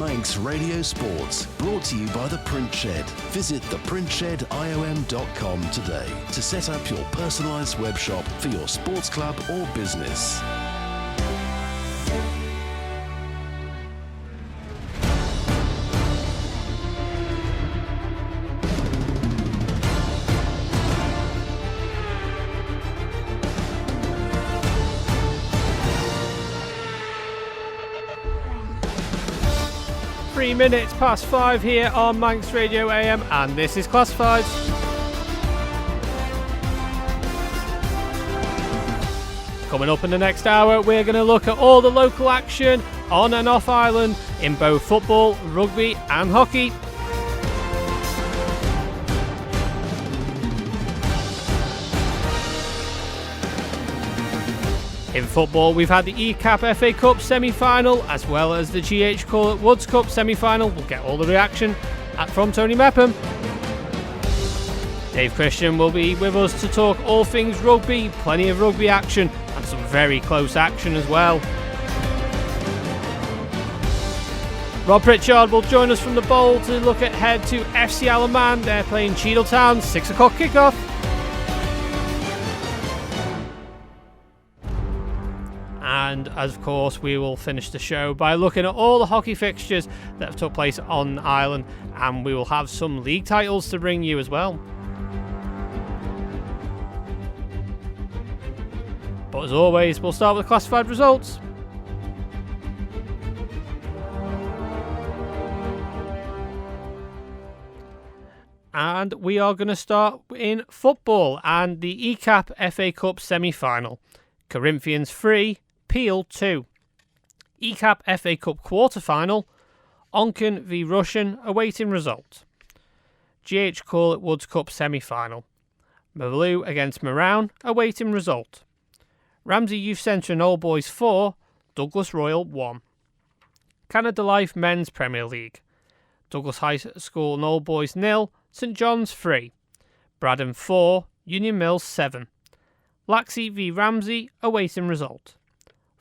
Manx Radio Sports, brought to you by The Print Shed. Visit theprintshediom.com today to set up your personalised web shop for your sports club or business. Minutes past 5 here on Manx Radio AM, and this is Classifieds. Coming up in the next hour, we're going to look at all the local action on and off island in both football, rugby and hockey. In football, we've had the ECAP FA Cup semi-final as well as the GH Call at Woods Cup semi-final. We'll get all the reaction from Tony Mepham. Dave Christian will be with us to talk all things rugby, plenty of rugby action and some very close action as well. Rob Pritchard will join us from the Bowl to look ahead to FC Alaman. They're playing Cheadletown, 6 o'clock kickoff. And of course, we will finish the show by looking at all the hockey fixtures that have took place on Ireland, and we will have some league titles to bring you as well. But as always, we'll start with the classified results. And we are going to start in football and the ECAP FA Cup semi-final. Corinthians 3, Peel 2. ECAP FA Cup quarter-final, Onken v Russian awaiting result. GH Call at Woods Cup semi-final, Malou against Marown awaiting result. Ramsey Youth Centre and Old Boys 4, Douglas Royal 1. Canada Life Men's Premier League, Douglas High School and Old Boys 0, St John's 3. Braddon 4, Union Mills 7. Laxey v Ramsey awaiting result.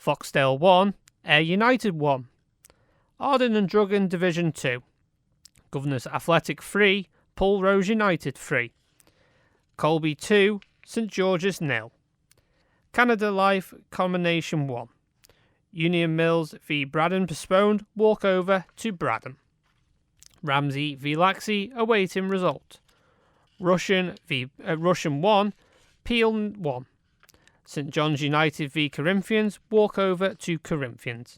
Foxdale 1, Ayr United 1. Arden and Druggan Division 2. Governors Athletic 3, Pulrose United 3. Colby 2, St George's 0. Canada Life Combination 1. Union Mills v Braddon postponed, walkover to Braddon. Ramsey v Laxey awaiting result. Russian 1, Peel 1. St John's United v Corinthians, walkover to Corinthians.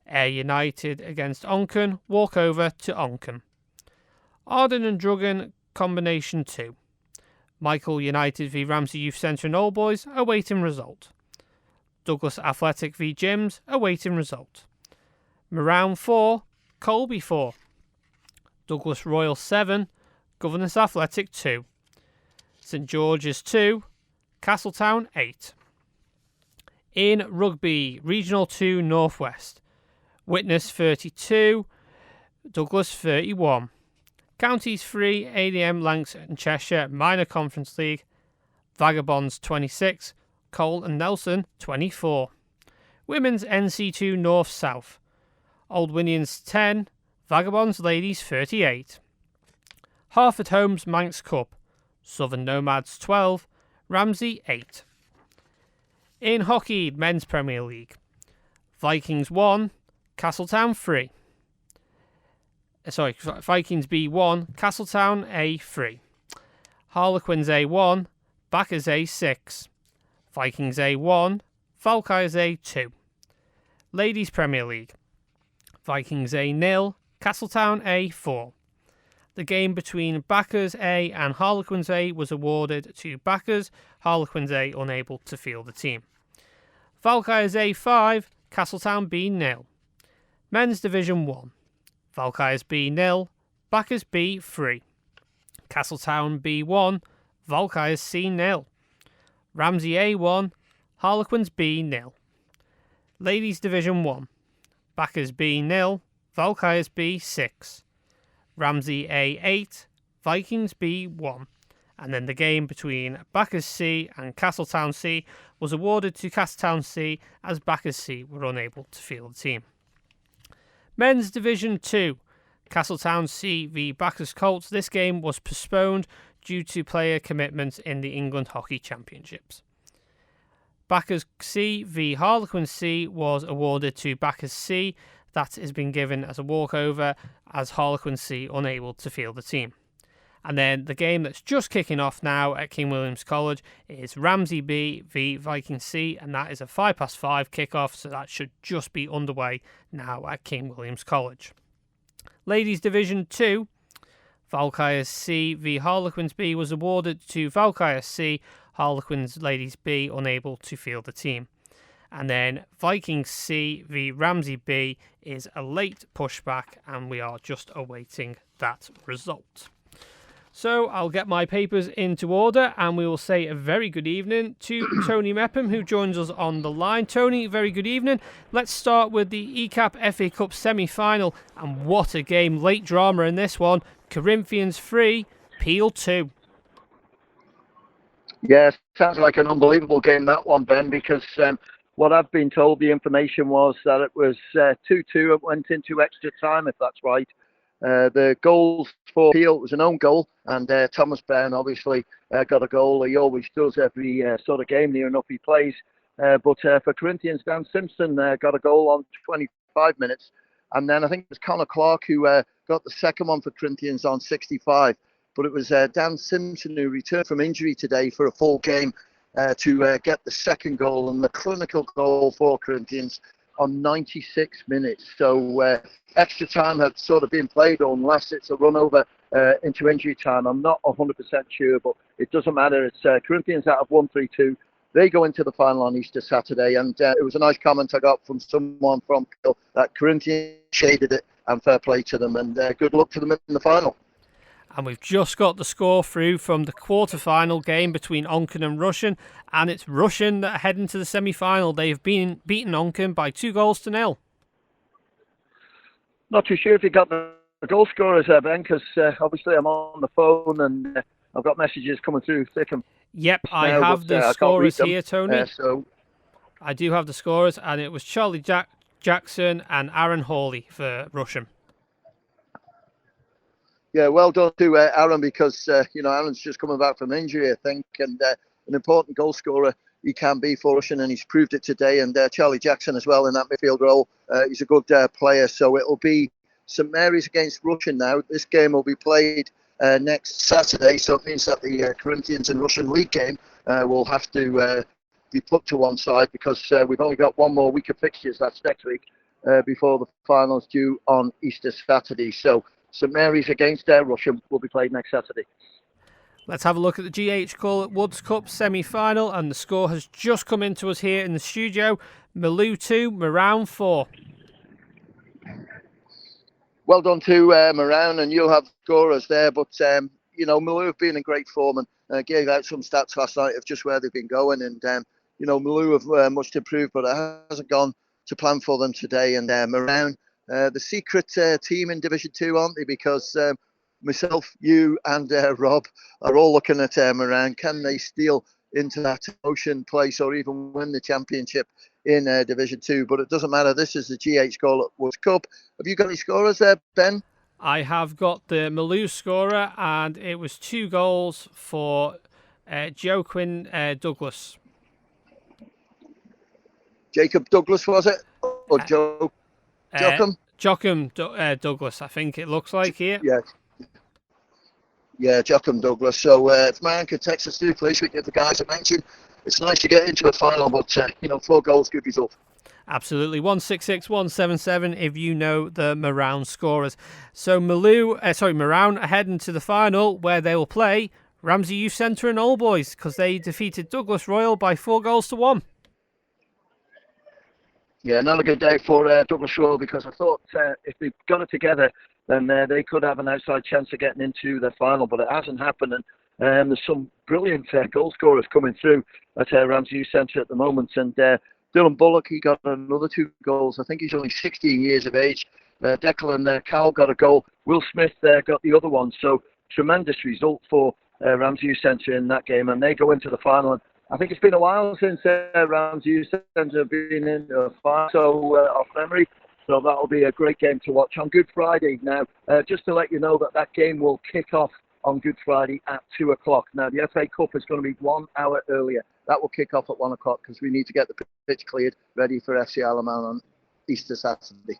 Ayr United against Onken, walkover to Onken. Arden and Druggan Combination 2. Michael United v Ramsey Youth Centre and Old Boys, awaiting result. Douglas Athletic v Gyms, awaiting result. Marown 4, Colby 4. Douglas Royal 7, Governors Athletic 2. St George's 2, Castletown 8. In rugby, Regional 2 Northwest, Witness 32, Douglas 31. Counties 3, ADM, Lancs and Cheshire Minor Conference League, Vagabonds 26, Cole and Nelson 24. Women's NC2 North South, Old Winians 10, Vagabonds Ladies 38. Harford Homes Manx Cup, Southern Nomads 12, Ramsey 8. In hockey, Men's Premier League, Vikings 1, Castletown 3. Vikings B1, Castletown A3. Harlequins A1, Backers A6. Vikings A1, Falkires A2. Ladies Premier League, Vikings A0, Castletown A4. The game between Backers A and Harlequins A was awarded to Backers, Harlequins A unable to field the team. Falkires A5, Castletown B0. Men's Division 1. Falkires B0, Backers B3. Castletown B1, Valkyries C0. Ramsey A1, Harlequins B0. Ladies Division 1. Backers B0, Valkyries B6. Ramsey A8, Vikings B1. And then the game between Backers C and Castletown C was awarded to Castletown C as Backers C were unable to field the team. Men's Division 2, Castletown C v Bacchus Colts. This game was postponed due to player commitments in the England Hockey Championships. Bacchus C v Harlequin C was awarded to Bacchus C. That has been given as a walkover, as Harlequin C unable to field the team. And then the game that's just kicking off now at King William's College is Ramsey B v Viking C, and that is a 5:5 kickoff, so that should just be underway now at King William's College. Ladies Division 2, Valkyries C v Harlequins B was awarded to Valkyries C, Harlequins Ladies B unable to field the team. And then Vikings C v Ramsey B is a late pushback, and we are just awaiting that result. So I'll get my papers into order, and we will say a very good evening to Tony Mepham, who joins us on the line. Tony, very good evening. Let's start with the ECAP FA Cup semi-final, and what a game. Late drama in this one. Corinthians 3, Peel 2. Yeah, sounds like an unbelievable game, that one, Ben, because what I've been told, the information was that it was 2-2. It went into extra time, if that's right. The goals for Peel was an own goal, and Thomas Byrne obviously got a goal. He always does every sort of game near enough he plays. But for Corinthians, Dan Simpson got a goal on 25 minutes. And then I think it was Connor Clark who got the second one for Corinthians on 65. But it was Dan Simpson who returned from injury today for a full game to get the second goal, and the clinical goal for Corinthians on 96 minutes. So extra time had sort of been played, unless it's a run over into injury time. I'm not 100% sure, but it doesn't matter. It's Corinthians out of 1-3-2. They go into the final on Easter Saturday, and it was a nice comment I got from someone from Peel that Corinthians shaded it, and fair play to them, and good luck to them in the final. And we've just got the score through from the quarter-final game between Onken and Russian, and it's Russian that are heading to the semi-final. They've been beaten Onken by 2-0. Not too sure if you got the goal scorers there, Ben, because obviously I'm on the phone and I've got messages coming through thick and Yep, I have the scorers here, Tony. So I do have the scorers, and it was Charlie Jackson and Aaron Hawley for Russian. Yeah, well done to Aaron, because Aaron's just coming back from injury, I think, and an important goal scorer he can be for Russian, and he's proved it today. And Charlie Jackson as well in that midfield role. He's a good player. So it'll be St Mary's against Russian now. This game will be played next Saturday, so it means that the Corinthians and Russian League game will have to be put to one side, because we've only got one more week of fixtures, that's next week, before the finals due on Easter Saturday. So St Mary's against Russian will be played next Saturday. Let's have a look at the GH Call at Woods Cup semi-final, and the score has just come into us here in the studio. Malou 2, Marown 4. Well done to Marown, and you'll have scorers there, but Malou have been in great form, and gave out some stats last night of just where they've been going, and Malou have much to improve, but it hasn't gone to plan for them today. And Marown, the secret team in Division 2, aren't they? Because myself, you and Rob are all looking at Marown. Can they steal into that ocean place or even win the championship in Division 2? But it doesn't matter. This is the GH Call at Woods Cup. Have you got any scorers there, Ben? I have got the Malou scorer, and it was 2 goals for Joaquin Douglas. Jacob Douglas, was it? Or Joachim? Joachim Douglas, I think it looks like here. Yeah, Joachim Douglas. So if Marion could text us through, please, we give the guys a mention. It's nice to get into a final, but 4 goals, good result. Absolutely. 166 177 if you know the Marown scorers. So Marown are heading to the final, where they will play Ramsey Youth Centre and Old Boys, because they defeated Douglas Royal by 4-1. Yeah, not a good day for Douglas Royal, because I thought if they got it together, then they could have an outside chance of getting into the final, but it hasn't happened. And there's some brilliant goal scorers coming through at Ramsey Youth Centre at the moment. And Dylan Bullock, he got another 2 goals. I think he's only 16 years of age. Declan Cowell got a goal. Will Smith got the other one. So tremendous result for Ramsey Youth Centre in that game, and they go into the final. I think it's been a while since Ramsey Youth Centre have been in the final, so off memory. So that'll be a great game to watch on Good Friday. Now, just to let you know that game will kick off on Good Friday at 2 o'clock. Now, the FA Cup is going to be 1 hour earlier. That will kick off at 1 o'clock because we need to get the pitch cleared, ready for FC Alaman on Easter Saturday.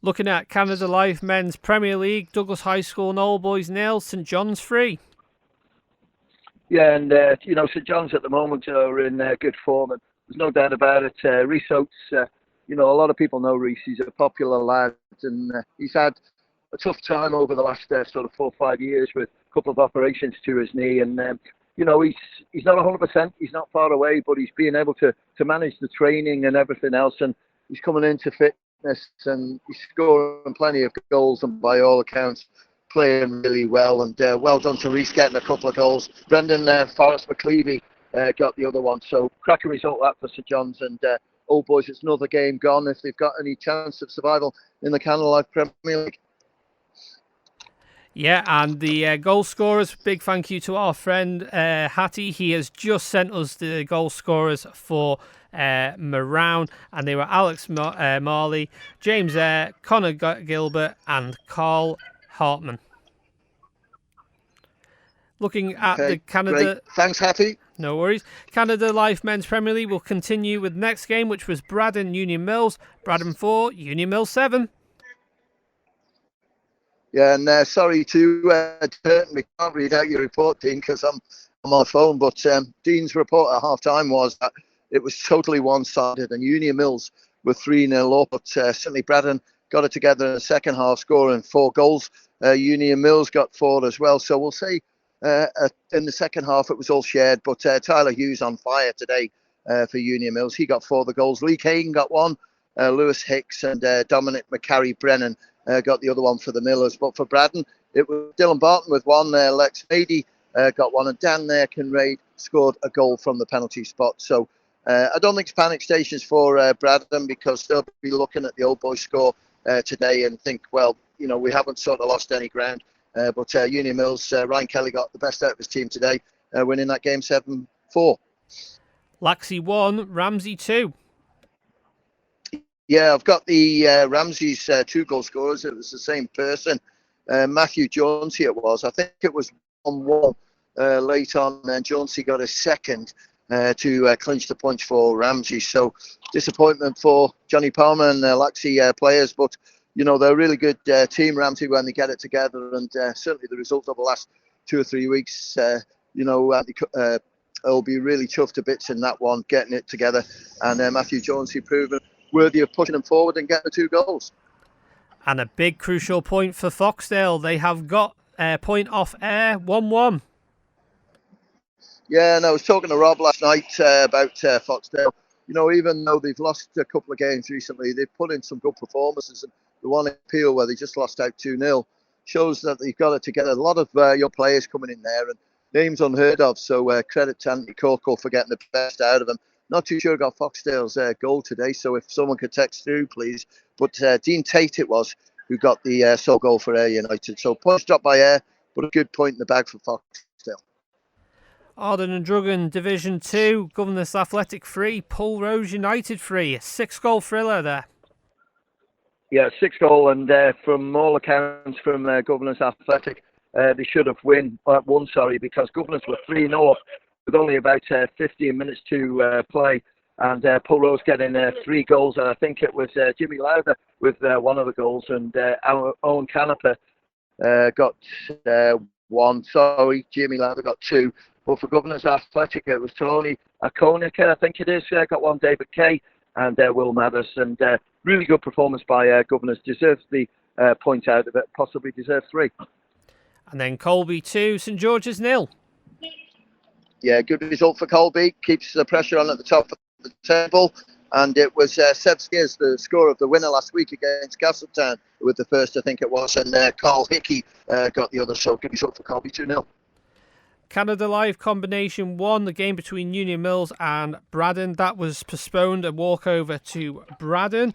Looking at Canada Life Men's Premier League, Douglas High School and Old Boys 0, St John's 3. Yeah, and, St John's at the moment are in good form, and there's no doubt about it. Rhys Oates, a lot of people know Rhys. He's a popular lad, and he's had a tough time over the last sort of 4 or 5 years with a couple of operations to his knee, and he's not 100%. He's not far away, but he's being able to manage the training and everything else, and he's coming into fitness, and he's scoring plenty of goals, and by all accounts playing really well. And well done to Rhys getting a couple of goals. Brendan Forrest McClevey got the other one, so cracking result that for St John's. And Old Boys, it's another game gone if they've got any chance of survival in the Canada Life Premier League. Yeah, and the goal scorers, big thank you to our friend Hattie. He has just sent us the goal scorers for Marown, and they were Alex Marley, James Eyre, Connor Gilbert and Carl Hartman. Looking at the Canada... Great. Thanks, Hattie. No worries. Canada Life Men's Premier League will continue with next game, which was Braddon Union Mills. Braddon 4, Union Mills 7. Yeah, and sorry to we can't read out your report, Dean, because I'm on my phone. But Dean's report at half-time was that it was totally one-sided, and Union Mills were 3-0 up. But certainly Braddon got it together in the second half, scoring 4 goals. Union Mills got 4 as well. So we'll see. In the second half, it was all shared. But Tyler Hughes on fire today for Union Mills. He got 4 of the goals. Lee Kagan got 1. Lewis Hicks and Dominic McCarry-Brennan got the other one for the Millers. But for Braddon, it was Dylan Barton with 1. Lex Mady got 1. And Dan Kinraid scored a goal from the penalty spot. So I don't think it's panic stations for Braddon, because they'll be looking at the Old Boys score today and think, well, we haven't sort of lost any ground. But Union Mills, Ryan Kelly got the best out of his team today, winning that game 7-4. Laxey 1, Ramsey 2. Yeah, I've got the Ramsey's 2 goal scorers. It was the same person. Matthew Jonesy it was. I think it was 1-1 late on, and Jonesy got a second to clinch the points for Ramsey. So disappointment for Johnny Palmer and Laxey players, but they're a really good team, Ramsey, when they get it together. And certainly the result of the last 2 or 3 weeks, it'll be really tough to bits in that one, getting it together. And Matthew Jonesy proven worthy of pushing them forward and getting the 2 goals. And a big crucial point for Foxdale. They have got a point off air, 1-1. Yeah, and I was talking to Rob last night about Foxdale. Even though they've lost a couple of games recently, they've put in some good performances. And the one in Peel where they just lost out 2-0 shows that they've got it together. A lot of young players coming in there and names unheard of. So credit to Andy Corkle for getting the best out of them. Not too sure about Foxdale's goal today, so if someone could text through, please. But Dean Tate it was who got the sole goal for Ayr United. So points dropped by Ayr, but a good point in the bag for Foxdale. Arden and Drugan Division 2, Governors Athletic 3, Pulrose United 3. A 6-goal thriller there. Yeah, 6 goal, and from all accounts from Governors Athletic, they should have won, because Governors were 3-0 up with only about 15 minutes to play, and Pulrose getting 3 goals, and I think it was Jimmy Lowther with one of the goals, and our own Canoper got 1. Sorry, Jimmy Lowther got 2. But for Governors Athletic, it was Tony Akonica, I think it is, got 1, David Kay, and Will Mathers, and really good performance by Governors. Deserves the point out of it, possibly deserves 3. And then Colby 2, St George's 0. Yeah, good result for Colby. Keeps the pressure on at the top of the table. And it was Seb Skiers, the scorer of the winner last week against Castletown, with the first, I think it was. And Carl Hickey got the other. So good result for Colby, 2-0. Canada Live Combination 1, the game between Union Mills and Braddon. That was postponed, a walkover to Braddon.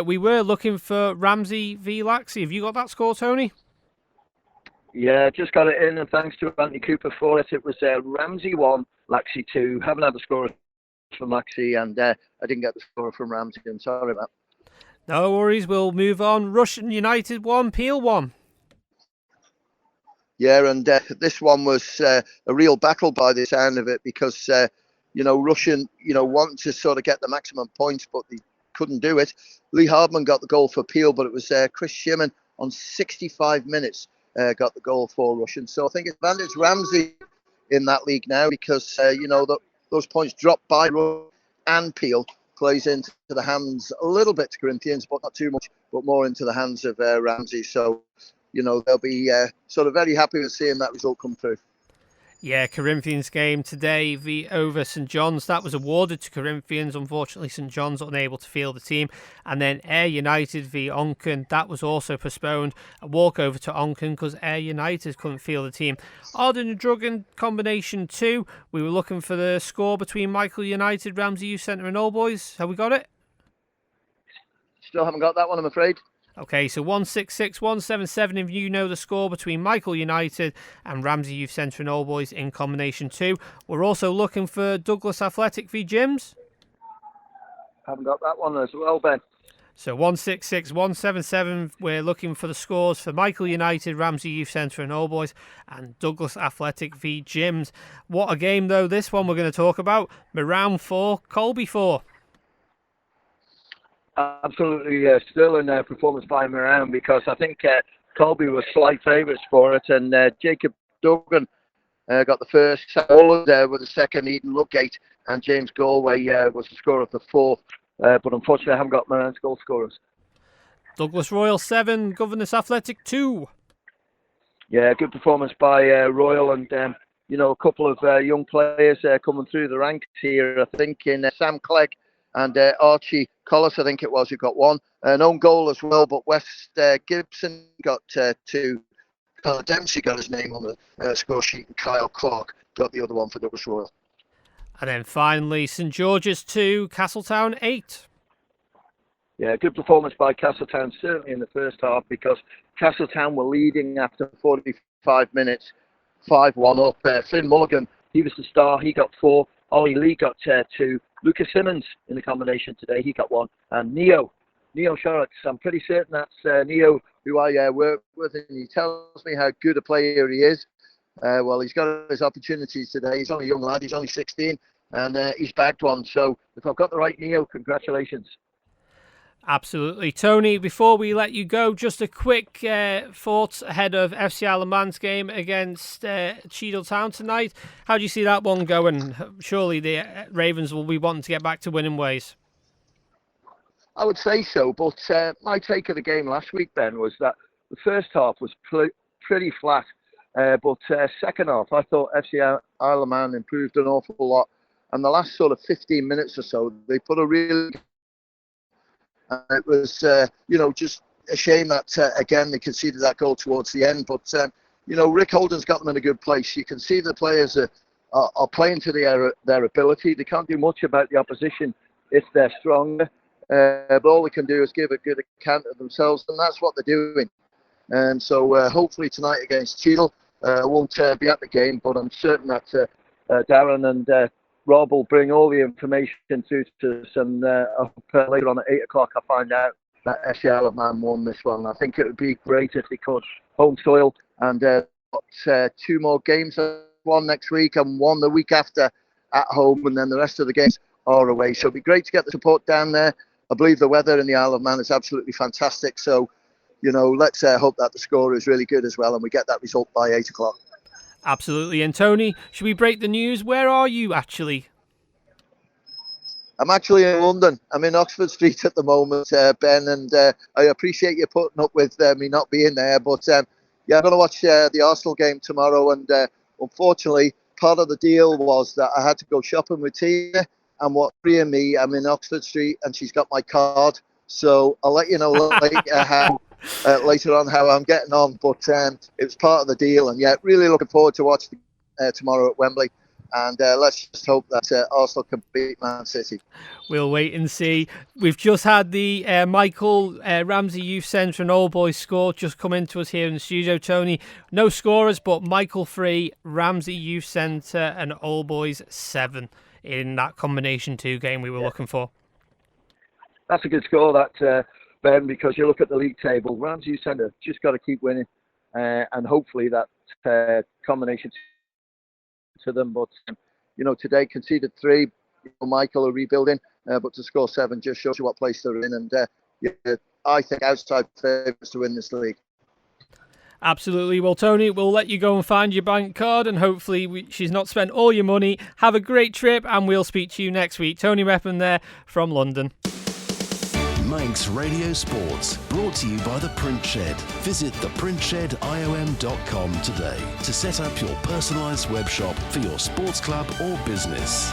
We were looking for Ramsey v Laxey. Have you got that score, Tony? Yeah, just got it in, and thanks to Anthony Cooper for it. It was Ramsey 1, Laxey 2. Haven't had the score from Laxey, and I didn't get the score from Ramsey. I'm sorry about that. No worries, we'll move on. Russian United 1, Peel 1. Yeah, and this one was a real battle by the sound of it because, Russian, wanted to sort of get the maximum points, but they couldn't do it. Lee Hardman got the goal for Peel, but it was Chris Shimon on 65 minutes got the goal for Russian. So I think it's advantage Ramsey in that league now because, those points dropped by Russian and Peel plays into the hands a little bit to Corinthians, but not too much, but more into the hands of Ramsey. So, they'll be sort of very happy with seeing that result come through. Yeah, Corinthians game today over St John's. That was awarded to Corinthians. Unfortunately, St John's unable to field the team. And then Ayr United v Onken. That was also postponed. A walkover to Onken because Ayr United couldn't field the team. Arden and Druggan combination 2. We were looking for the score between Michael United, Ramsey Youth Centre and All Boys. Have we got it? Still haven't got that one, I'm afraid. Okay, so 166, 177 if you know the score between Michael United and Ramsey Youth Centre and All Boys in combination 2. We're also looking for Douglas Athletic v Gyms. Haven't got that one as well, Ben. So 166, 177, we're looking for the scores for Michael United, Ramsey Youth Centre and All Boys, and Douglas Athletic v Gyms. What a game, though, this one we're going to talk about. Mepham 4, Colby 4. Absolutely sterling performance by Mepham because I think Colby was slight favourites for it, and Jacob Duggan got the first. Holland with the second. Eden Ludgate and James Galway was the scorer of the fourth, but unfortunately I haven't got Mepham's goal scorers. Douglas Royal 7, Governors Athletic 2. Yeah, good performance by Royal, and a couple of young players coming through the ranks here. I think in Sam Clegg and Archie Collis, I think it was, who got one. An own goal as well, but West Gibson got 2. Dempsey got his name on the score sheet, and Kyle Clark got the other one for Douglas Royal. And then finally, St George's 2, Castletown 8. Yeah, good performance by Castletown, certainly in the first half, because Castletown were leading after 45 minutes, 5-1 up. Finn Mulligan, he was the star, he got 4. Ollie Lee got 2. Lucas Simmons in the combination today, he got 1. And Neo Shorrocks, I'm pretty certain that's Neo, who I work with, and he tells me how good a player he is. Well, he's got his opportunities today. He's only a young lad, he's only 16, and he's bagged one. So if I've got the right Neo, congratulations. Absolutely. Tony, before we let you go, just a quick thoughts ahead of FC Isle of Man's game against Cheadle Town tonight. How do you see that one going? Surely the Ravens will be wanting to get back to winning ways. I would say so, but my take of the game last week, Ben, was that the first half was pretty flat, but second half I thought FC Isle of Man improved an awful lot, and the last sort of 15 minutes or so they put a really... it was, just a shame that, again, they conceded that goal towards the end. But, Rick Holden's got them in a good place. You can see the players are playing to their ability. They can't do much about the opposition if they're stronger. But all they can do is give a good account of themselves, and that's what they're doing. And so hopefully tonight against Cheadle, I won't be at the game, but I'm certain that Darren and Rob will bring all the information through to us, and later on at 8 o'clock I find out that FC Isle of Man won this one. I think it would be great if they could. Home soil, and got 2 more games, one next week and one the week after at home, and then the rest of the games are away. So it'd be great to get the support down there. I believe the weather in the Isle of Man is absolutely fantastic. So, let's hope that the score is really good as well, and we get that result by 8 o'clock. Absolutely. And Tony, should we break the news? Where are you actually? I'm actually in London. I'm in Oxford Street at the moment, Ben, and I appreciate you putting up with me not being there. But I'm going to watch the Arsenal game tomorrow, and unfortunately, part of the deal was that I had to go shopping with Tina, and what freeing me, I'm in Oxford Street, and she's got my card. So I'll let you know later on how I'm getting on. But it was part of the deal, and really looking forward to watching tomorrow at Wembley. And let's just hope that Arsenal can beat Man City. We'll wait and see. We've just had the Michael Ramsey Youth Centre and All Boys score just come into us here in the studio, Tony. No scorers, but Michael 3, Ramsey Youth Centre and All Boys 7 in that combination 2 game we were looking for. That's a good score, that Ben, because you look at the league table, Ramsey Centre just got to keep winning, and hopefully that combination to them. But today conceded 3. Michael are rebuilding, but to score 7 just shows you what place they're in, and I think outside favourites to win this league. Absolutely. Well, Tony, we'll let you go and find your bank card, and hopefully she's not spent all your money. Have a great trip, and we'll speak to you next week. Tony Mepham there from London. Manx Radio Sports, brought to you by The Print Shed. Visit theprintshed.com today to set up your personalised web shop for your sports club or business.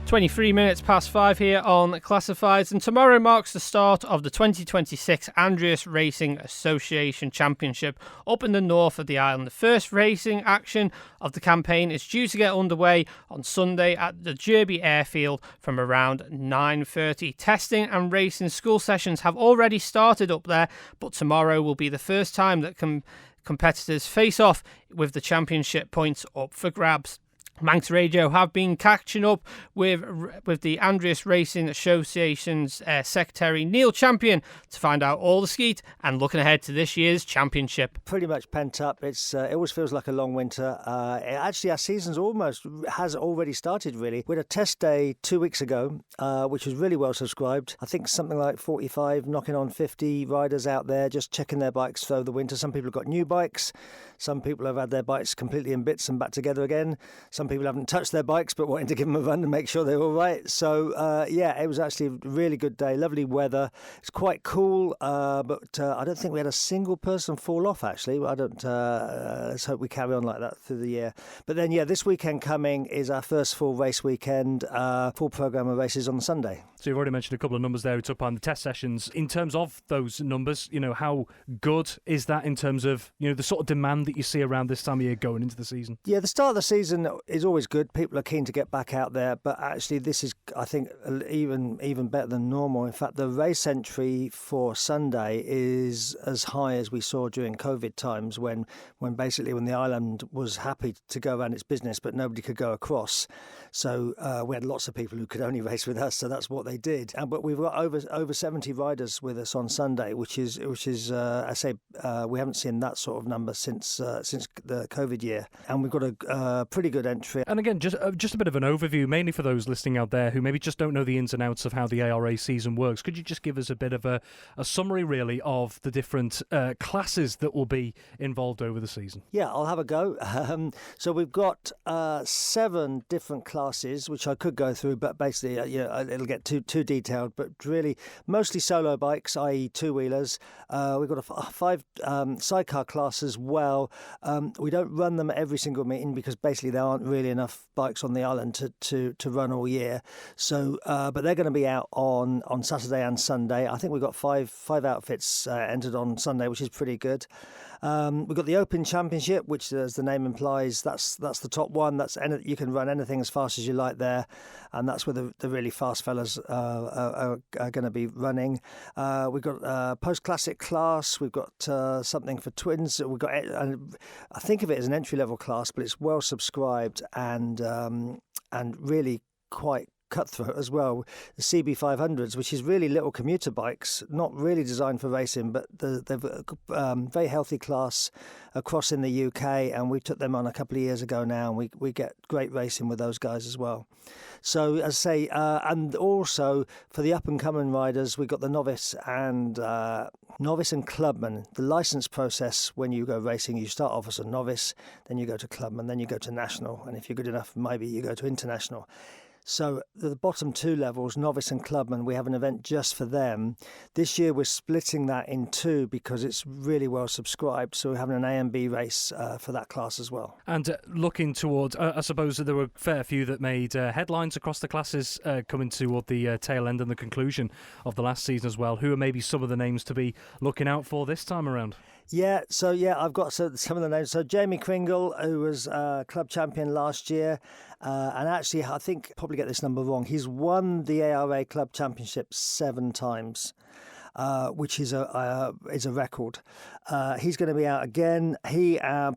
23 minutes past 5 here on Classifieds, and tomorrow marks the start of the 2026 Andreas Racing Association Championship up in the north of the island. The first racing action of the campaign is due to get underway on Sunday at the Derby Airfield from around 9:30. Testing and racing school sessions have already started up there, but tomorrow will be the first time that competitors face off with the championship points up for grabs. Manx Radio have been catching up with the Andreas Racing Association's Secretary Neal Champion to find out all the skeet and looking ahead to this year's championship. Pretty much pent up. It always feels like a long winter. Actually, our season's has already started, really. We had a test day 2 weeks ago, which was really well subscribed. I think something like 45, knocking on 50 riders out there just checking their bikes for the winter. Some people have got new bikes. Some people have had their bikes completely in bits and back together again. Some people haven't touched their bikes but wanting to give them a run and make sure they're all right. So, it was actually a really good day. Lovely weather. It's quite cool, but I don't think we had a single person fall off, actually. Let's hope we carry on like that through the year. But then, this weekend coming is our first full race weekend, full programme of races on Sunday. So you've already mentioned a couple of numbers there. We took on the test sessions. In terms of those numbers, how good is that in terms of, the sort of demand that you see around this time of year going into the season? Yeah, the start of the season is always good. People are keen to get back out there, but actually this is, I think, even better than normal. In fact, the race entry for Sunday is as high as we saw during COVID times when the island was happy to go around its business, but nobody could go across. So we had lots of people who could only race with us, so that's what they did. But we've got over 70 riders with us on Sunday, which is I say we haven't seen that sort of number since the COVID year, and we've got a pretty good entry. And again, just a bit of an overview, mainly for those listening out there who maybe just don't know the ins and outs of how the ARA season works. Could you just give us a bit of a summary, really, of the different classes that will be involved over the season? Yeah, I'll have a go. So we've got 7 different classes, which I could go through, but basically, it'll get too detailed. But really, mostly solo bikes, i.e. two-wheelers. We've got 5 sidecar classes as well. We don't run them at every single meeting because basically there aren't really enough bikes on the island to run all year. So, but they're going to be out on Saturday and Sunday. I think we've got five outfits entered on Sunday, which is pretty good. We've got the Open Championship, which, as the name implies, that's the top one. You can run anything as fast as you like there, and that's where the really fast fellas are going to be running. We've got a post-classic class. We've got something for twins. We've got, I think of it as an entry-level class, but it's well subscribed and really quite cutthroat as well. The CB500s, which is really little commuter bikes, not really designed for racing, but they've a very healthy class across in the UK, and we took them on a couple of years ago now, and we get great racing with those guys as well. So, as I say, and also for the up-and-coming riders, we've got the novice and clubman. The licence process when you go racing, you start off as a novice, then you go to clubman, then you go to national, and if you're good enough, maybe you go to international. So the bottom 2 levels, novice and clubman, we have an event just for them. This year we're splitting that in 2 because it's really well subscribed. So we're having an A and B race for that class as well. And looking towards, I suppose there were a fair few that made headlines across the classes coming toward the tail end and the conclusion of the last season as well. Who are maybe some of the names to be looking out for this time around? I've got some of the names. So Jamie Kringle, who was club champion last year, and actually I think probably get this number wrong. He's won the ARA Club Championship 7 times. which is a record. He's going to be out again.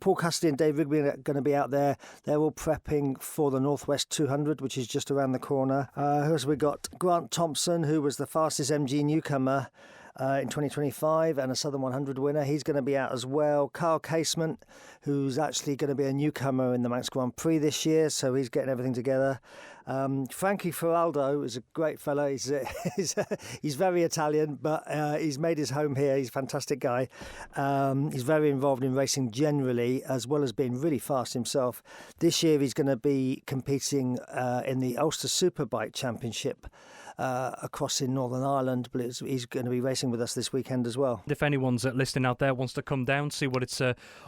Paul Cassidy and Dave Rigby are going to be out there. They're all prepping for the Northwest 200, which is just around the corner. Who else we got? Grant Thompson, who was the fastest MG newcomer in 2025 and a Southern 100 winner. He's going to be out as well. Carl Casement, who's actually going to be a newcomer in the Manx Grand Prix this year, so he's getting everything together. Frankie Feraldo is a great fellow. He's very Italian, but he's made his home here. He's a fantastic guy. He's very involved in racing generally, as well as being really fast himself. This year he's going to be competing in the Ulster Superbike Championship across in Northern Ireland, but he's going to be racing with us this weekend as well. If anyone's listening out there wants to come down, see what it's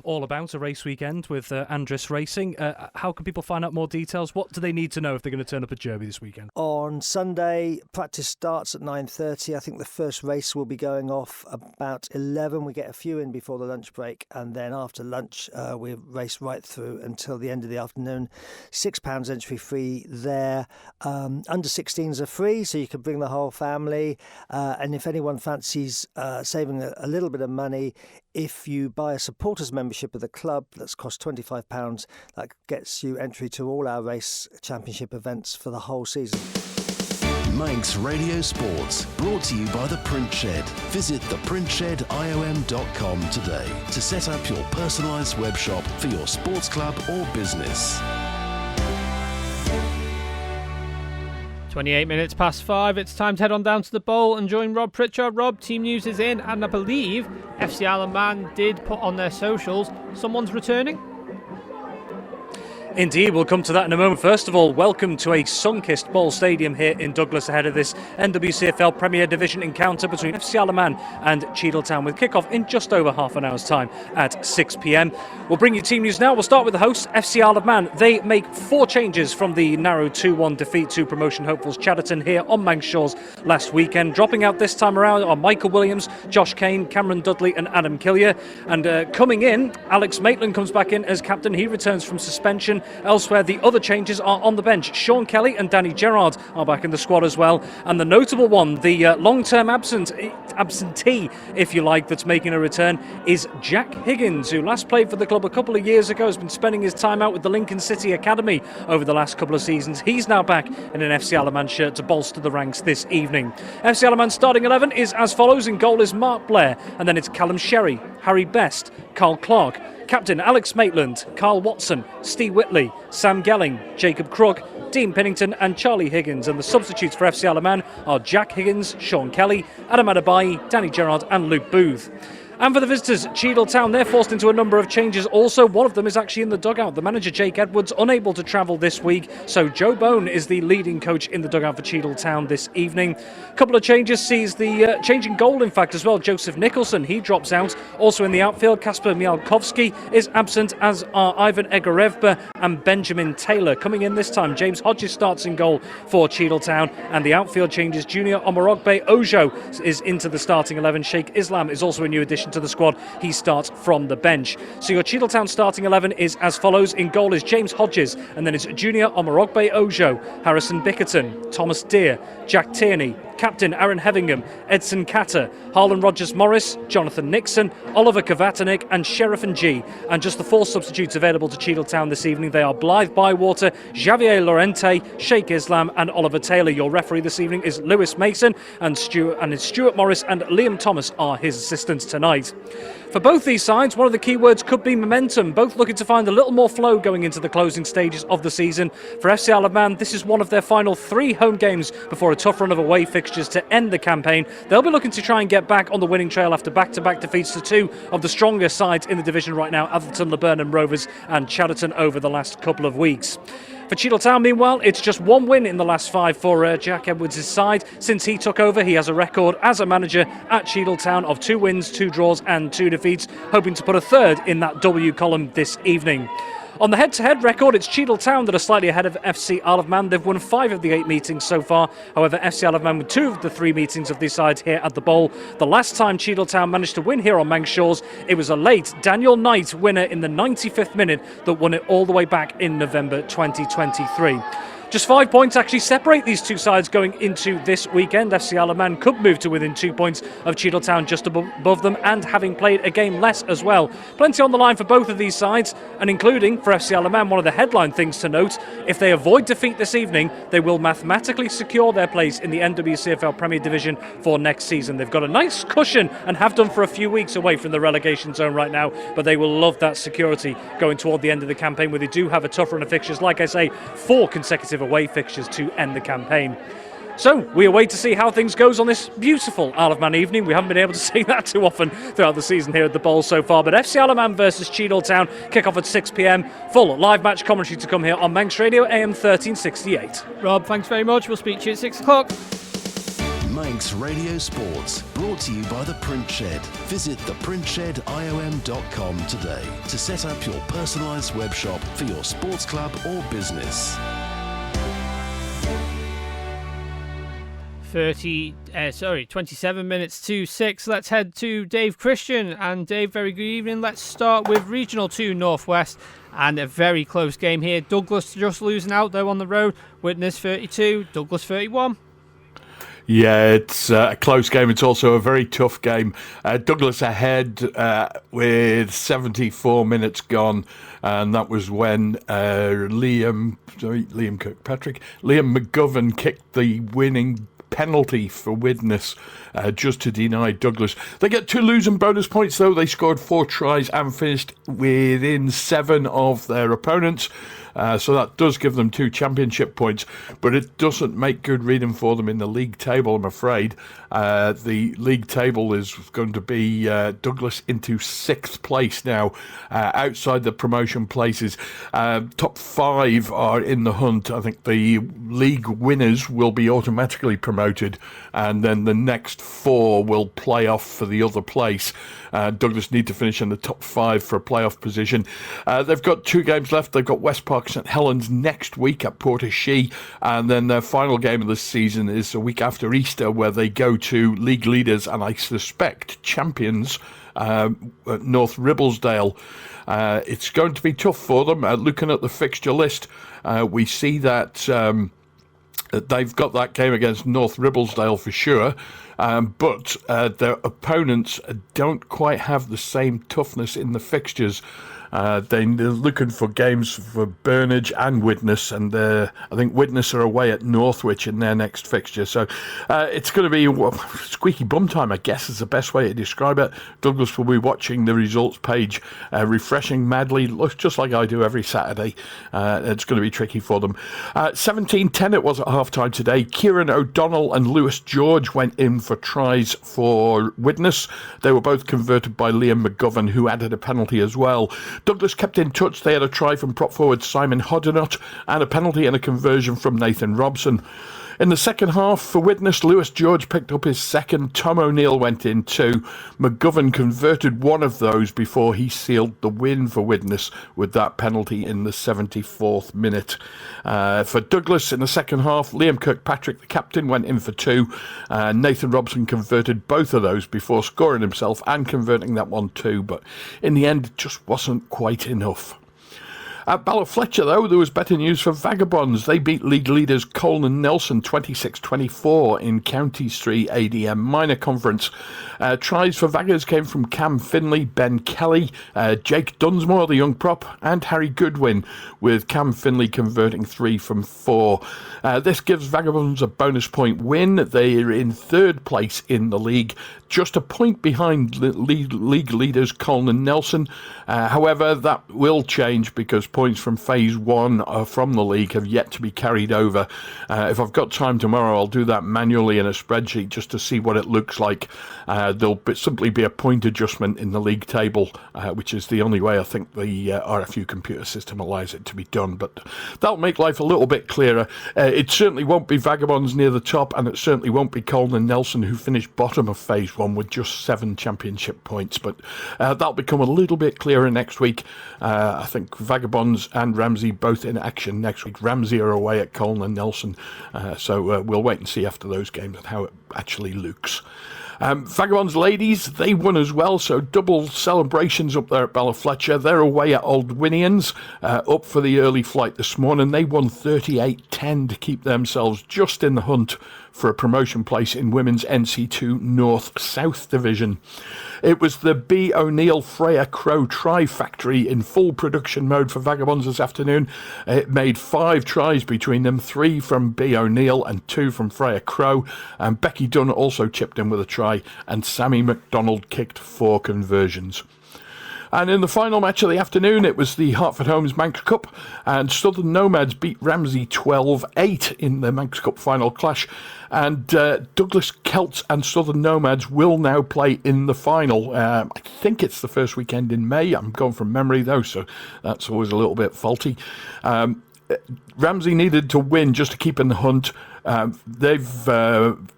all about, a race weekend with Andreas Racing, how can people find out more details? What do they need to know if they're going to turn up at Derby this weekend? On Sunday, practice starts at 9:30. I think the first race will be going off about 11. We get a few in before the lunch break, and then after lunch we race right through until the end of the afternoon. £6 entry fee there. Under 16s are free, so you can bring the whole family. And if anyone fancies saving a little bit of money, if you buy a supporters membership of the club, that's cost £25. That gets you entry to all our race championship events for the whole season. Manx Radio Sports, brought to you by The Print Shed. Visit theprintshediom.com today to set up your personalised web shop for your sports club or business. 28 minutes past 5, it's time to head on down to the bowl and join Rob Pritchard. Rob, team news is in, and I believe FC Isle of Man did put on their socials someone's returning. Indeed, we'll come to that in a moment. First of all, welcome to a sun-kissed Bowl Stadium here in Douglas ahead of this NWCFL Premier Division encounter between FC Isle of Man and Cheadletown, with kick-off in just over half an hour's time at 6 p.m. We'll bring you team news now. We'll start with the hosts, FC Isle of Man. They make 4 changes from the narrow 2-1 defeat to promotion hopefuls Chadderton here on Manx Shores last weekend. Dropping out this time around are Michael Williams, Josh Kane, Cameron Dudley and Adam Killier. And coming in, Alex Maitland comes back in as captain. He returns from suspension. Elsewhere, the other changes are on the bench. Sean Kelly and Danny Gerrard are back in the squad as well. And the notable one, the long-term absentee, if you like, that's making a return is Jack Higgins, who last played for the club a couple of years ago, has been spending his time out with the Lincoln City Academy over the last couple of seasons. He's now back in an FC Isle of Man shirt to bolster the ranks this evening. FC Isle of Man starting 11 is as follows. In goal is Mark Blair, and then it's Callum Sherry, Harry Best, Carl Clark, captain Alex Maitland, Carl Watson, Steve Whitley, Sam Gelling, Jacob Crook, Dean Pennington and Charlie Higgins. And the substitutes for FC Isle of Man are Jack Higgins, Sean Kelly, Adam Adebayi, Danny Gerrard and Luke Booth. And for the visitors, Cheadletown, they're forced into a number of changes also. One of them is actually in the dugout. The manager, Jake Edwards, unable to travel this week. So Joe Bone is the leading coach in the dugout for Cheadletown this evening. A couple of changes sees the change in goal, in fact, as well. Joseph Nicholson, he drops out. Also in the outfield, Kasper Mialkowski is absent, as are Ivan Egorevba and Benjamin Taylor. Coming in this time, James Hodges starts in goal for Cheadletown. And the outfield changes, Junior Omorogbe Ojo is into the starting 11. Sheikh Islam is also a new addition to the squad. He starts from the bench. So your Cheadletown starting 11 is as follows. In goal is James Hodges, and then it's Junior Omorogbe Ojo, Harrison Bickerton, Thomas Deere, Jack Tierney, captain Aaron Hevingham, Edson Catter, Harlan Rogers-Morris, Jonathan Nixon, Oliver Kavatanik and Sheriff and G. And just the 4 substitutes available to Cheadletown this evening. They are Blythe Bywater, Javier Lorente, Sheikh Islam and Oliver Taylor. Your referee this evening is Lewis Mason, and Stuart Morris and Liam Thomas are his assistants tonight. For both these sides, one of the key words could be momentum. Both looking to find a little more flow going into the closing stages of the season. For FC Isle of Man, this is one of their final 3 home games before a tough run of away fixtures to end the campaign. They'll be looking to try and get back on the winning trail after back-to-back defeats to 2 of the strongest sides in the division right now, Atherton, Laburnum Rovers and Chadderton over the last couple of weeks. For Cheadletown, meanwhile, it's just 1 win in the last 5 for Jack Edwards' side. Since he took over, he has a record as a manager at Cheadletown of 2 wins, 2 draws and 2 defeats, hoping to put a 3rd in that W column this evening. On the head-to-head record, it's Cheadletown that are slightly ahead of FC Isle of Man. They've won 5 of the 8 meetings so far. However, FC Isle of Man with 2 of the 3 meetings of these sides here at the Bowl. The last time Cheadletown managed to win here on Manx Shores, it was a late Daniel Knight winner in the 95th minute that won it all the way back in November 2023. Just 5 points actually separate these two sides going into this weekend. FC Alaman could move to within 2 points of Cheadletown just above them, and having played a game less as well. Plenty on the line for both of these sides, and including for FC Alaman, one of the headline things to note: if they avoid defeat this evening, they will mathematically secure their place in the NWCFL Premier Division for next season. They've got a nice cushion and have done for a few weeks away from the relegation zone right now, but they will love that security going toward the end of the campaign, where they do have a tough run of fixtures. Like I say, 4 consecutive away fixtures to end the campaign. So we await to see how things goes on this beautiful Isle of Man evening. We haven't been able to see that too often throughout the season here at the Bowl so far. But FC Alaman versus Cheadletown, kick-off at 6 p.m. Full live match commentary to come here on Manx Radio AM 1368. Rob, thanks very much. We'll speak to you at 6 o'clock. Manx Radio Sports, brought to you by The Print Shed. Visit theprintshed.iom.com today to set up your personalised web shop for your sports club or business. 27 minutes to 6. Let's head to Dave Christian. And Dave, very good evening. Let's start with Regional 2 Northwest, and a very close game here. Douglas just losing out though on the road. Witness 32, Douglas 31. Yeah, it's a close game. It's also a very tough game. Douglas ahead with 74 minutes gone, and that was when Liam McGovern kicked the winning penalty for Widnes just to deny Douglas. They get 2 losing bonus points though. They scored 4 tries and finished within 7 of their opponents. So that does give them 2 championship points, but it doesn't make good reading for them in the league table, I'm afraid. The league table is going to be Douglas into 6th place now, outside the promotion places. Top 5 are in the hunt. I think the league winners will be automatically promoted, and then the next 4 will play off for the other place. Douglas need to finish in the top 5 for a playoff position. They've got 2 games left. They've got West Park St Helens next week at Portashee, and then their final game of the season is a week after Easter, where they go to league leaders and I suspect champions North Ribblesdale. It's going to be tough for them. Looking at the fixture list, we see that they've got that game against North Ribblesdale for sure. But their opponents don't quite have the same toughness in the fixtures. They're looking for games for Burnage and Widnes, and I think Widnes are away at Northwich in their next fixture. So it's going to be squeaky bum time, I guess, is the best way to describe it. Douglas will be watching the results page, refreshing madly, just like I do every Saturday. It's going to be tricky for them. 17-10 it was at half-time today. Kieran O'Donnell and Lewis George went in for tries for Widnes. They were both converted by Liam McGovern, who added a penalty as well. Douglas kept in touch. They had a try from prop forward Simon Hoddenott and a penalty and a conversion from Nathan Robson. In the second half for Widnes, Lewis George picked up his second. Tom O'Neill went in 2. McGovern converted one of those before he sealed the win for Widnes with that penalty in the 74th minute. For Douglas in the second half, Liam Kirkpatrick, the captain, went in for 2. Nathan Robson converted both of those before scoring himself and converting that one too, but in the end it just wasn't quite enough. At Ballafletcher, though, there was better news for Vagabonds. They beat league leaders Colne and Nelson 26-24 in County Street ADM Minor Conference. Tries for Vaggers came from Cam Finley, Ben Kelly, Jake Dunsmore, the young prop, and Harry Goodwin, with Cam Finley converting 3 from 4. This gives Vagabonds a bonus point win. They are in 3rd place in the league, just a point behind league leaders Colne and Nelson. However, that will change because points from Phase 1 from the league have yet to be carried over. If I've got time tomorrow, I'll do that manually in a spreadsheet just to see what it looks like. There'll simply be a point adjustment in the league table, which is the only way I think the RFU computer system allows it to be done. But that'll make life a little bit clearer. It certainly won't be Vagabonds near the top, and it certainly won't be Colne and Nelson, who finished bottom of Phase 1 with just 7 championship points. But that'll become a little bit clearer next week. I think Vagabonds and Ramsey both in action next week. Ramsey are away at Colne and Nelson, so we'll wait and see after those games and how it actually looks. Vagabonds ladies, they won as well, so double celebrations up there at Ballafletcher. They're away at Old Winians, up for the early flight this morning. They won 38-10 to keep themselves just in the hunt for a promotion place in Women's NC2 North-South Division. It was the B. O'Neill Freya Crow Try Factory in full production mode for Vagabonds this afternoon. It made 5 tries between them, 3 from B. O'Neill and 2 from Freya Crow. And Becky Dunn also chipped in with a try, and Sammy McDonald kicked 4 conversions. And in the final match of the afternoon, it was the Hertford Homes Manx Cup, and Southern Nomads beat Ramsey 12-8 in the Manx Cup final clash. And Douglas Celts and Southern Nomads will now play in the final. I think it's the first weekend in May. I'm going from memory, though, so that's always a little bit faulty. Ramsey needed to win just to keep in the hunt. They've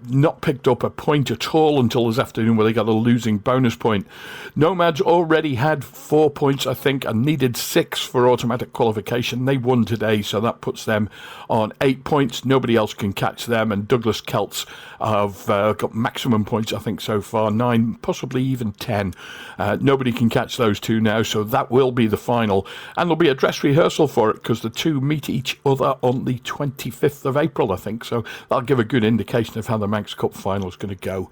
not picked up a point at all until this afternoon, where they got a losing bonus point. Nomads already had 4 points, I think, and needed 6 for automatic qualification. They won today, so that puts them on 8 points. Nobody else can catch them, and Douglas Celts have got maximum points, I think, so far, 9, possibly even 10. Nobody can catch those two now, so that will be the final. And there'll be a dress rehearsal for it, because the two meet each other on the 25th of April, I think. So that'll give a good indication of how the Manx Cup final is going to go.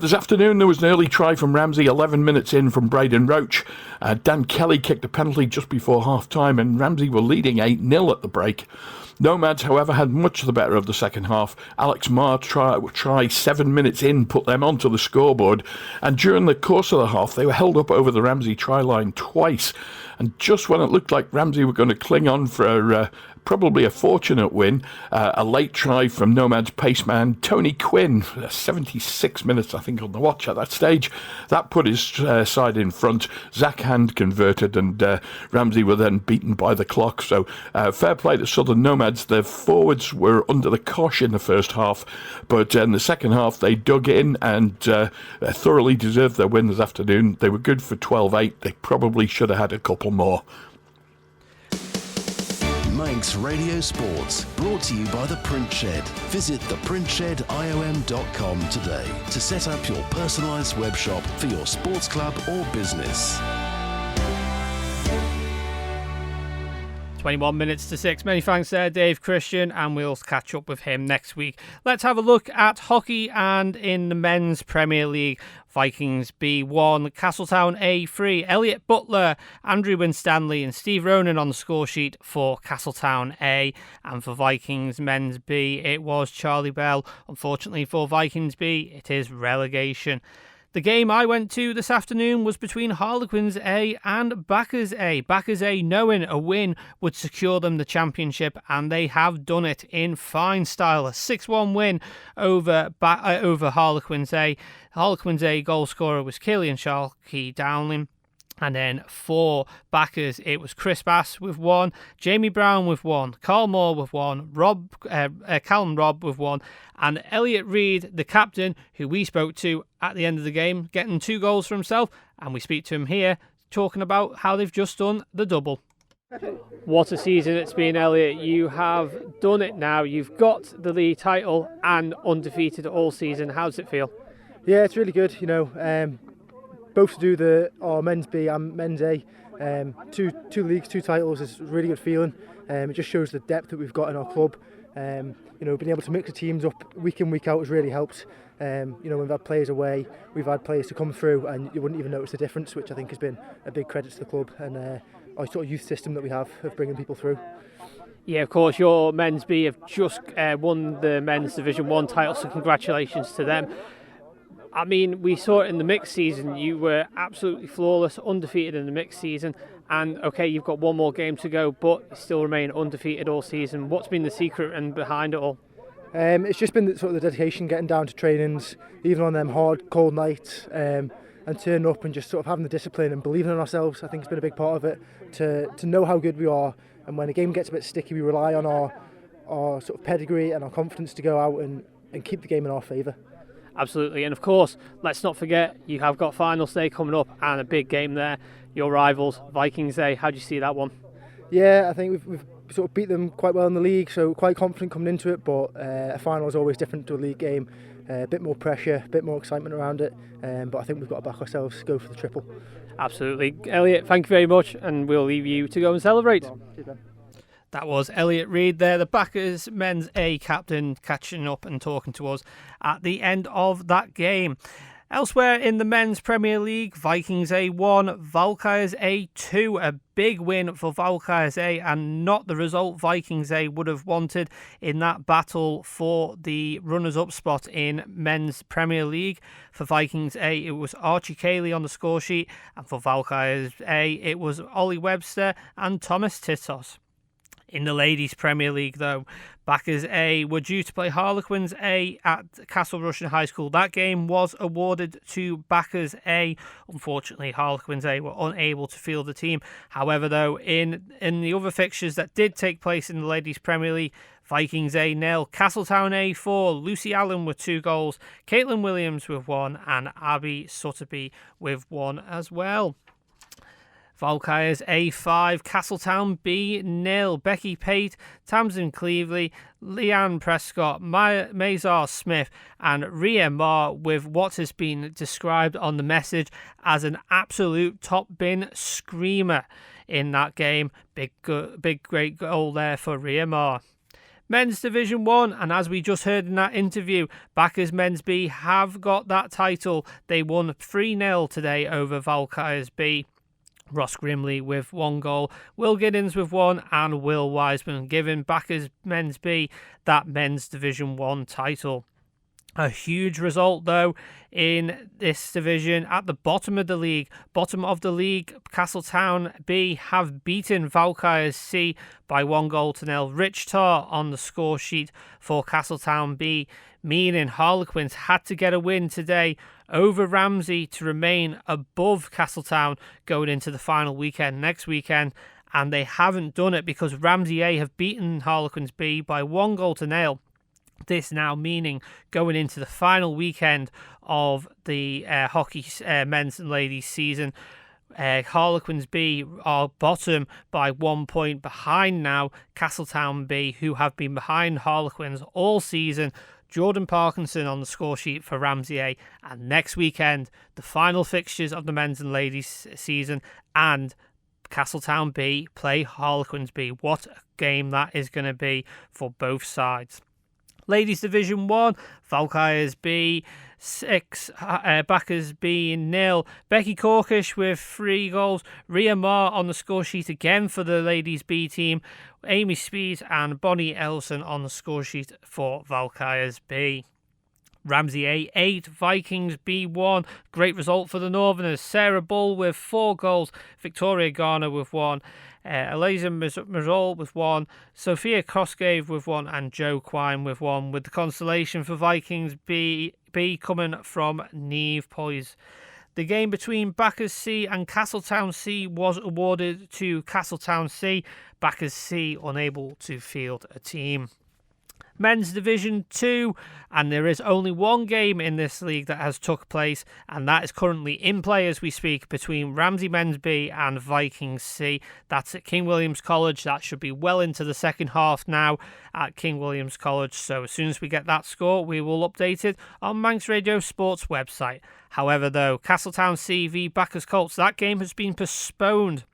This afternoon, there was an early try from Ramsey, 11 minutes in from Braden Roach. Dan Kelly kicked a penalty just before half-time, and Ramsey were leading 8-0 at the break. Nomads, however, had much the better of the second half. Alex Marr try 7 minutes in, put them onto the scoreboard, and during the course of the half, they were held up over the Ramsey try line twice. And just when it looked like Ramsey were going to cling on for probably a fortunate win, a late try from Nomads paceman Tony Quinn, 76 minutes, I think, on the watch at that stage. That put his side in front. Zach Hand converted, and Ramsey were then beaten by the clock. So fair play to Southern Nomads. Their forwards were under the cosh in the first half, but in the second half they dug in and thoroughly deserved their win this afternoon. They were good for 12-8. They probably should have had a couple more. Manx Radio Sports, brought to you by The Print Shed. Visit theprintshediom.com today to set up your personalised web shop for your sports club or business. 21 minutes to 6. Many thanks there, Dave Christian, and we'll catch up with him next week. Let's have a look at hockey, and in the Men's Premier League, Vikings B1, Castletown A3, Elliot Butler, Andrew Winstanley and Steve Ronan on the score sheet for Castletown A. And for Vikings Men's B, it was Charlie Bell. Unfortunately for Vikings B, it is relegation. The game I went to this afternoon was between Harlequins A and Backers A. Backers A, knowing a win would secure them the championship, and they have done it in fine style. A 6-1 win over Harlequins A. Harlequins A goal scorer was Killian Sharkey Dowling. And then for Backers, it was Chris Bass with 1, Jamie Brown with 1, Carl Moore with 1, Callum Robb with 1, and Elliot Reid, the captain, who we spoke to at the end of the game, getting 2 goals for himself. And we speak to him here, talking about how they've just done the double. What a season it's been, Elliot. You have done it now. You've got the league title and undefeated all season. How does it feel? Yeah, it's really good. Both to do our men's B and men's A, two leagues, 2 titles is a really good feeling. It just shows the depth that we've got in our club. Being able to mix the teams up week in, week out has really helped. When we've had players away, we've had players to come through, and you wouldn't even notice the difference, which I think has been a big credit to the club and our sort of youth system that we have of bringing people through. Yeah, of course, your men's B have just won the men's Division 1 title, so congratulations to them. I mean, we saw it in the mixed season. You were absolutely flawless, undefeated in the mixed season. And, OK, you've got one more game to go, but you still remain undefeated all season. What's been the secret and behind it all? It's just been the dedication, getting down to trainings, even on them hard, cold nights, and turning up and just sort of having the discipline and believing in ourselves. I think it's been a big part of it, to know how good we are. And when a game gets a bit sticky, we rely on our sort of pedigree and our confidence to go out and keep the game in our favour. Absolutely, and of course, let's not forget, you have got finals day coming up and a big game there. Your rivals, Vikings A, how do you see that one? Yeah, I think we've sort of beat them quite well in the league, so quite confident coming into it, but a final is always different to a league game. A bit more pressure, a bit more excitement around it, but I think we've got to back ourselves, go for the triple. Absolutely. Elliot, thank you very much, and we'll leave you to go and celebrate. That was Elliot Reid there, the Backers men's A captain, catching up and talking to us at the end of that game. Elsewhere in the men's Premier League, Vikings A 1, Valkyries A 2. A big win for Valkyries A, and not the result Vikings A would have wanted in that battle for the runners-up spot in men's Premier League. For Vikings A, it was Archie Cayley on the score sheet, and for Valkyries A, it was Ollie Webster and Thomas Titos. In the ladies' Premier League, though, Backers A were due to play Harlequins A at Castle Rushen High School. That game was awarded to Backers A. Unfortunately, Harlequins A were unable to field the team. However, though, in the other fixtures that did take place in the ladies' Premier League, Vikings A 0, Castletown A 4, Lucy Allen with 2 goals, Caitlin Williams with 1, and Abby Sutterby with 1 as well. Valkyries A5, Castletown B 0, Becky Pate, Tamsin Cleveley, Leanne Prescott, Mazar Smith and Ria Marr with what has been described on the message as an absolute top bin screamer in that game. Big great goal there for Ria Marr. Men's Division 1, and as we just heard in that interview, Backers Men's B have got that title. They won 3-0 today over Valkyries B. Ross Grimley with 1 goal, Will Giddens with 1, and Will Wiseman giving Backers Men's B that Men's Division 1 title. A huge result, though, in this division at the bottom of the league. Bottom of the league, Castletown B have beaten Valkyries C by 1-0. Rich Tarr on the score sheet for Castletown B, meaning Harlequins had to get a win today over Ramsey to remain above Castletown going into the final weekend next weekend, and they haven't done it because Ramsey A have beaten Harlequins B by 1-0. This now meaning going into the final weekend of the hockey men's and ladies season, Harlequins B are bottom by 1 point behind now Castletown B, who have been behind Harlequins all season. Jordan Parkinson on the score sheet for Ramsey A, and next weekend the final fixtures of the men's and ladies season, and Castletown B play Harlequins B. What a game that is going to be for both sides. Ladies Division 1, Valkyries B 6, Backers B 0. Becky Corkish with 3 goals. Ria Marr on the score sheet again for the ladies B team. Amy Speed and Bonnie Ellison on the score sheet for Valkyries B. Ramsey A 8, Vikings B 1. Great result for the Northerners. Sarah Bull with 4 goals. Victoria Garner with 1. Eliza Mazzol with 1, Sophia Cosgrave with 1, and Jo Quine with 1, with the consolation for Vikings B coming from Niamh Poise. The game between Backers C and Castletown C was awarded to Castletown C. Backers C unable to field a team. Men's Division 2, and there is only one game in this league that has took place, and that is currently in play as we speak between Ramsey Men's B and Vikings C. That's at King William's College. That should be well into the second half now at King William's College, so as soon as we get that score we will update it on Manx Radio Sports website. However, though, Castletown C v Backers Colts, that game has been postponed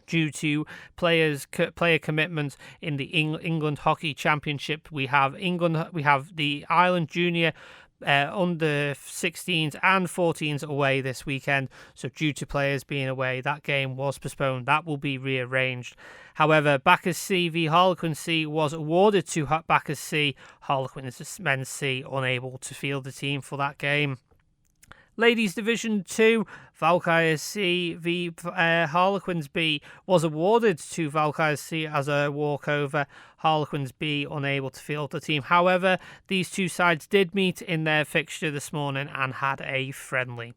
due to player commitments in the England Hockey Championship. We have the Ireland Junior under 16s and 14s away this weekend. So due to players being away, that game was postponed. That will be rearranged. However, Backers C v Harlequins C was awarded to Backers C. Harlequins Men's C unable to field the team for that game. Ladies Division 2, Valkyries C v Harlequins B was awarded to Valkyries C as a walkover. Harlequins B unable to field the team. However, these two sides did meet in their fixture this morning and had a friendly.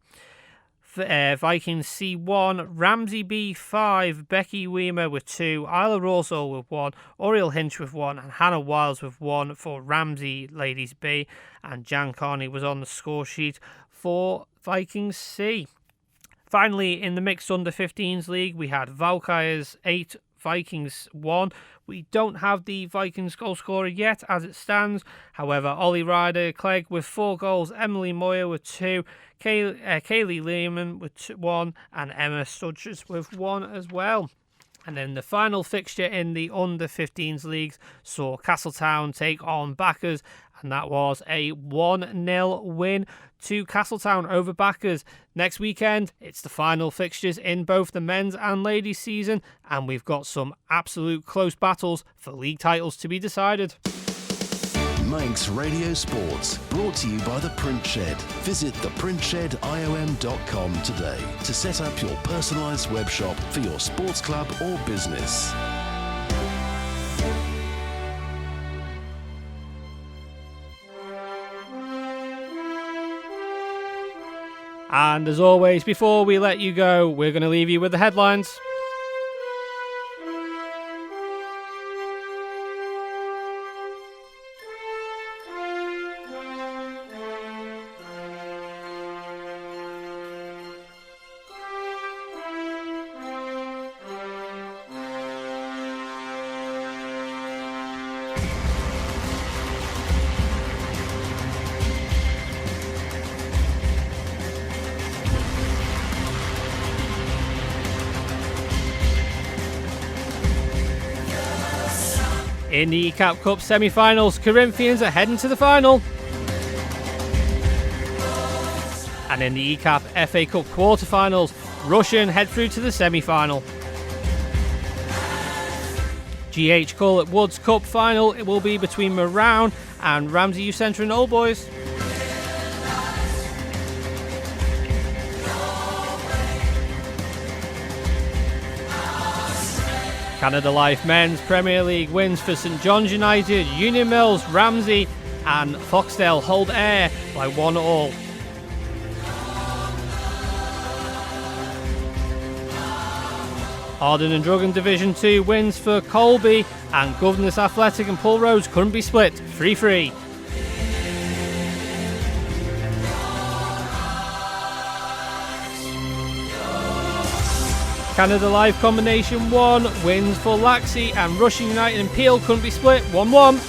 Vikings C1, Ramsey B 5, Becky Weimer with 2, Isla Rosal with 1, Oriel Hinch with 1, and Hannah Wiles with 1 for Ramsey Ladies B, and Jan Carney was on the score sheet for Vikings C. Finally, in the mixed under 15s league, we had Valkyries 8, Vikings 1. We don't have the Vikings goal scorer yet as it stands. However, Ollie Ryder-Clegg with 4 goals, Emily Moyer with 2, Kaylee Lehman with 1, and Emma Studges with 1 as well. And then the final fixture in the under-15s leagues saw Castletown take on Backers, and that was a 1-0 win to Castletown over Backers. Next weekend, it's the final fixtures in both the men's and ladies season, and we've got some absolute close battles for league titles to be decided. Manx Radio Sports, brought to you by The Print Shed. Visit theprintshediom.com today to set up your personalised web shop for your sports club or business. And as always, before we let you go, we're going to leave you with the headlines. In the ECAP Cup semi-finals, Corinthians are heading to the final. And in the ECAP FA Cup quarter-finals, Russian head through to the semi-final. GH Cullet Woods Cup final, it will be between Marown and Ramsey Youth Centre and Old Boys. Canada Life Men's Premier League wins for St John's United, Union Mills, Ramsey and Foxdale hold air by 1-1. Arden and Drugan Division 2 wins for Colby, and Governors Athletic and Pull Roads couldn't be split, 3-3. Canada Life Combination 1 wins for Laxey, and Rushing United and Peel couldn't be split, 1-1.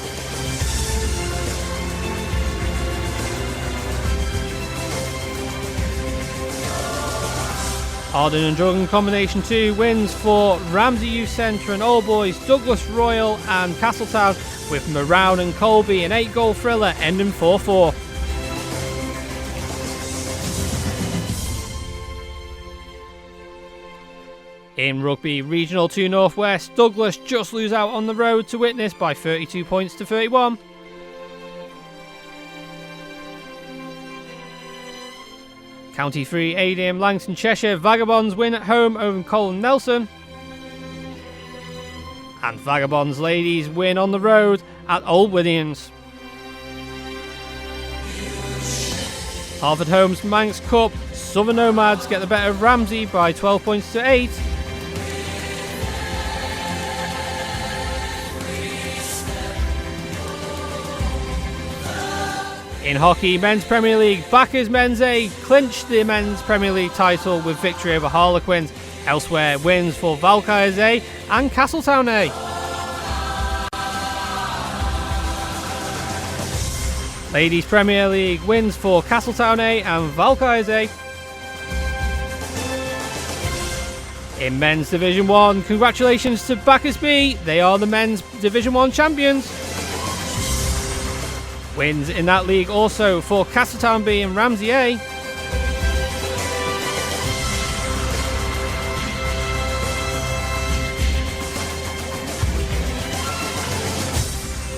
Arden and Drugan Combination 2 wins for Ramsey Youth Centre and Old Boys, Douglas Royal and Castletown, with Marown and Colby an 8-goal thriller ending 4-4. In Rugby Regional 2 Northwest, Douglas just lose out on the road to Witness by 32 points to 31. County 3 ADM Langton Cheshire Vagabonds win at home over Colin Nelson. And Vagabonds ladies win on the road at Old Williams. Harvard Homes Manx Cup, Southern Nomads get the better of Ramsey by 12 points to 8. In hockey, Men's Premier League, Backers Men's A clinched the Men's Premier League title with victory over Harlequins. Elsewhere, wins for Valkyries A and Castletown A. Ladies Premier League wins for Castletown A and Valkyries A. In Men's Division 1, congratulations to Backers B, they are the Men's Division 1 champions. Wins in that league also for Castletown B and Ramsey A.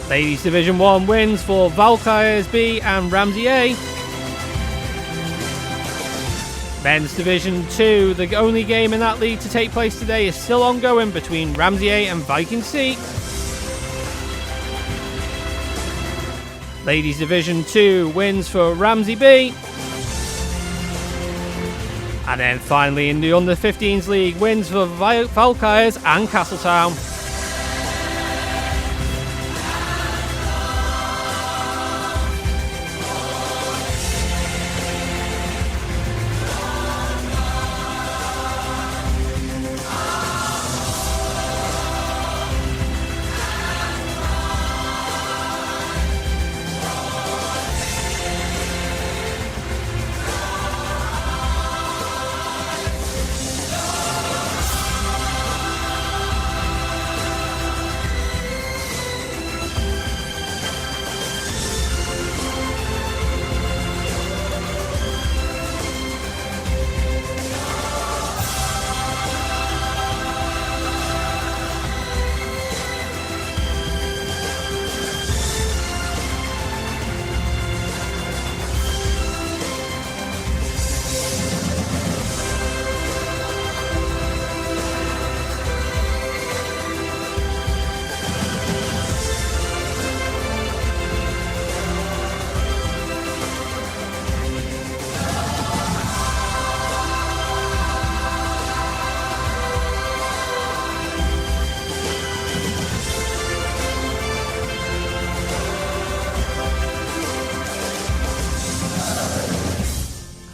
Ladies Division 1 wins for Valkyries B and Ramsey A. Men's Division 2, the only game in that league to take place today, is still ongoing between Ramsey A and Viking C. Ladies Division 2 wins for Ramsey B. And then finally in the Under-15s League, wins for Valkyries and Castletown.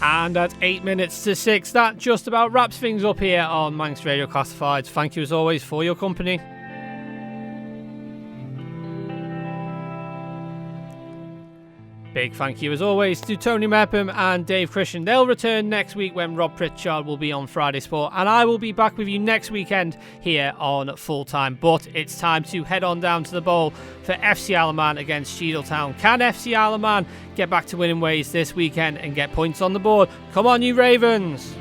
And at 8 minutes to 6, that just about wraps things up here on Manx Radio Classifieds. Thank you as always for your company. Big thank you as always to Tony Mepham and Dave Christian. They'll return next week when Rob Pritchard will be on Friday Sport, and I will be back with you next weekend here on Full Time. But it's time to head on down to the bowl for FC Isle of Man against Cheadletown. Can FC Isle of Man get back to winning ways this weekend and get points on the board? Come on, you Ravens!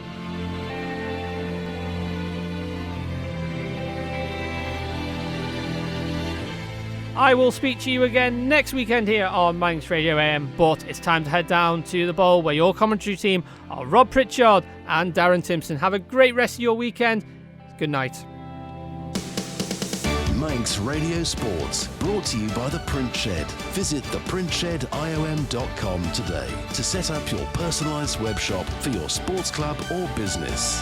I will speak to you again next weekend here on Manx Radio AM, but it's time to head down to the bowl where your commentary team are Rob Pritchard and Darren Timpson. Have a great rest of your weekend. Good night. Manx Radio Sports, brought to you by The Print Shed. Visit theprintshed.iom.com today to set up your personalised web shop for your sports club or business.